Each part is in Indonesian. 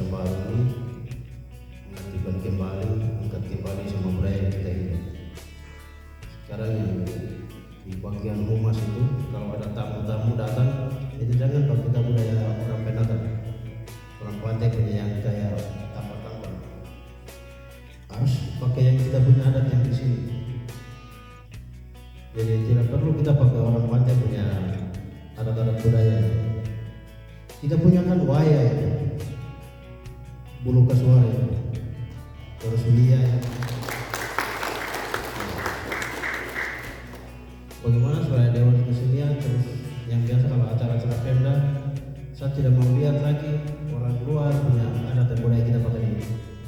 masa baru ini mengaktifkan kembali, angkat kembali sama budaya kita ini. Sekarang yang di bagian humas itu kalau ada tamu-tamu datang itu jangan pakai kita budaya orang pendatang, orang pantai punya yang kayak tampar-tampar. Harus pakai yang kita punya adat yang di sini. Jadi tidak perlu kita pakai orang pantai punya adat-adat budaya. Kita punya kan waya ya, bulu kasuari, terus lia. Bagaimana supaya Dewan Kesenian terus yang biasa kalau acara-acara Pemda, saya tidak mau lihat lagi orang luar punya adat dan budaya kita pakai di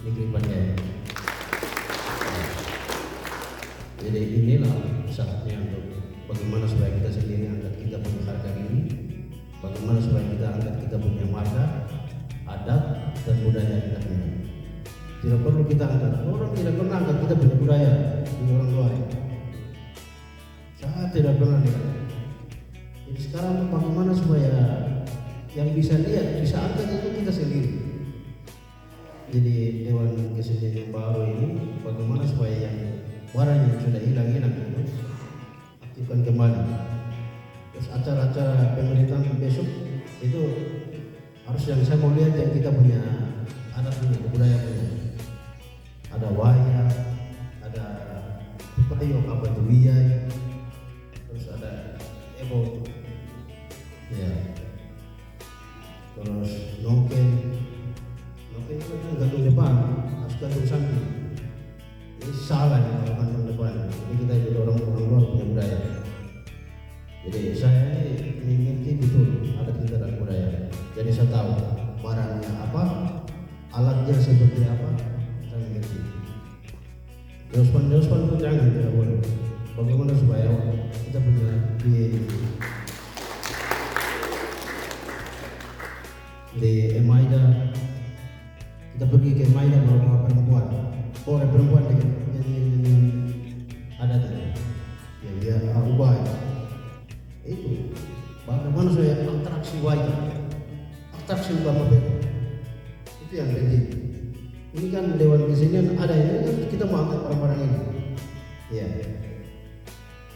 negeri Panjang. Jadi inilah saatnya untuk bagaimana supaya kita sendiri angkat kita punya harga diri, bagaimana supaya kita angkat kita punya marga, adat dan budaya kita punya. Tidak perlu kita angkat, orang tidak pernah angkat kita punya budaya di orang luar. Saya tidak pernah lihat. Jadi sekarang bagaimana supaya yang bisa lihat, bisa angkat itu kita sendiri. Jadi Dewan Kesenian yang baru ini bagaimana supaya yang barang yang sudah hilang-hilang itu aktifkan kembali. Terus acara-acara pemerintahan besok itu harus yang saya mau lihat yang kita punya adat punya, budaya punya. Ada waya, ada payung apa itu wiyai, terus ada ebo, ya, terus noken itu kan gantung depan, harus gantung samping. Ini salah nih kalau gantung depan. Ini kita jadi orang luar punya budaya. Jadi saya ini mengerti betul adat kita dan budaya. Jadi saya tahu barangnya apa, alatnya seperti apa, saya mengerti. Jospan pun jangan tidak boleh. Bagaimana supaya kita punya di Emaida, kita pergi ke Emaida bawa perempuan, boleh perempuan dengan adatnya, ya dia ubah itu. Bagaimana supaya atraksi wajib, atraksi utama beda, itu yang penting. Ini kan Dewan Kesenian ada ini kan kita mau angkat barang-barang ini, ya.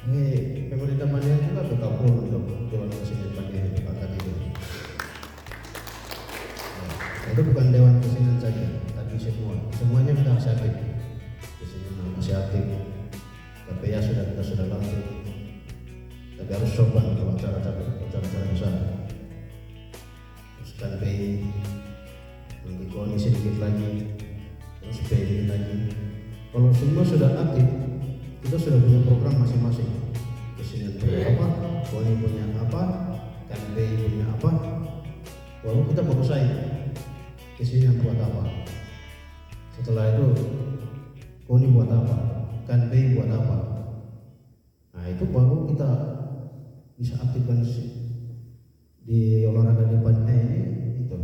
Ini pemerintah Panjang juga berkabung untuk Dewan Kesenian Panjang angkat itu. Itu bukan Dewan Kesenian saja, tapi semuanya kita harus aktif. Kesenian masih aktif, KPA kita sudah lanjut, tapi harus sopan kalau acara-acara besar. Terus KPI, nanti KONI sedikit lagi, terus PI lagi. Kalau semua sudah aktif, kita sudah punya program masing-masing. Kesenian punya apa, KONI punya apa, KPI punya apa, baru kita mau bersaing. Kesenian buat apa? Setelah itu KONI buat apa? KPI buat apa? Nah itu baru kita bisa aktifkan di olahraga di Pantai ini itu.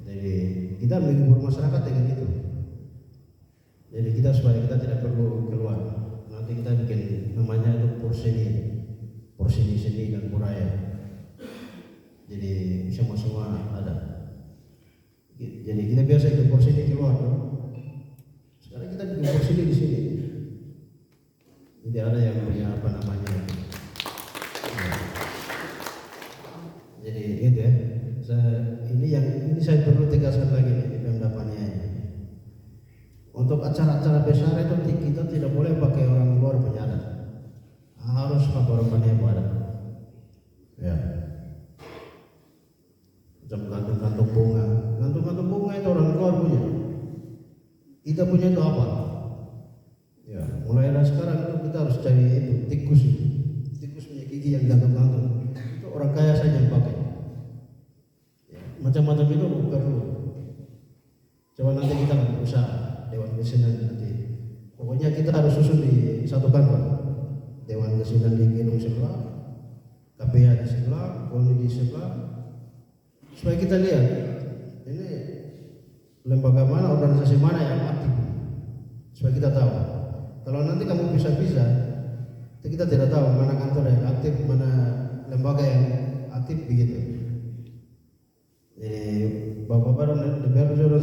Jadi kita menghibur masyarakat dengan itu. Jadi kita supaya kita tidak perlu keluar. Nanti kita bikin namanya itu porseni seni dan budaya. Jadi semua ada. Jadi kita biasa ikut porseni keluar, sekarang kita bikin porseni di sini. Jadi ada yang punya apa namanya. Jadi itu ya. Ini saya perlu tegaskan lagi di Pemdapannya. Untuk acara-acara besar itu kita tidak boleh pakai orang luar punya adat. Harus pakai orang Panjang adat. Ya. Macam gantung-gantung bunga itu orang luar punya. Kita punya itu apa? Ya, mulai dari sekarang itu kita harus cari itu tikus punya gigi yang gantung-gantung. Itu orang kaya saja yang pakai. Ya, macam-macam itu perlu. Coba nanti kita berusaha Dewan Kesenian nanti. Pokoknya kita harus susun di satu kantor. Dewan Kesenian di gedung sebelah, KPA di sebelah, KONI di sebelah. Supaya kita lihat ini lembaga mana, organisasi mana yang aktif, supaya kita tahu. Kalau nanti kamu bisa-bisa, kita tidak tahu mana kantor yang aktif, mana lembaga yang aktif begitu. Bapak-bapak dan DPR sudah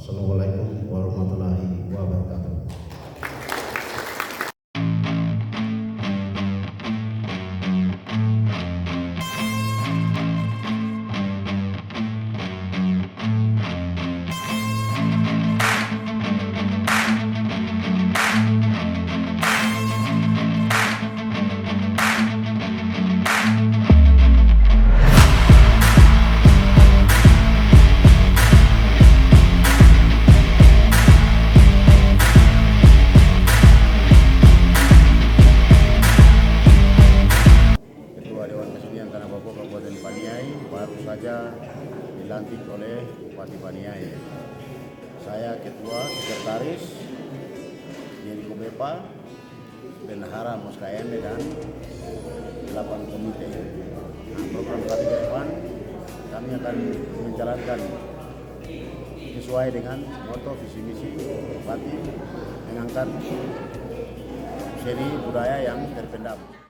Wassalamualaikum warahmatullahi wabarakatuh. Ketua Dewan Kesenian Tanah Papua Kabupaten Paniai baru saja dilantik oleh Bupati Paniai. Saya Ketua Sekretaris Yenko Bepa, Bendahara Moskayende dan 8 komite. Program kami ke depan, kami akan menjalankan sesuai dengan moto visi misi Bupati, mengangkat seni budaya yang terpendam.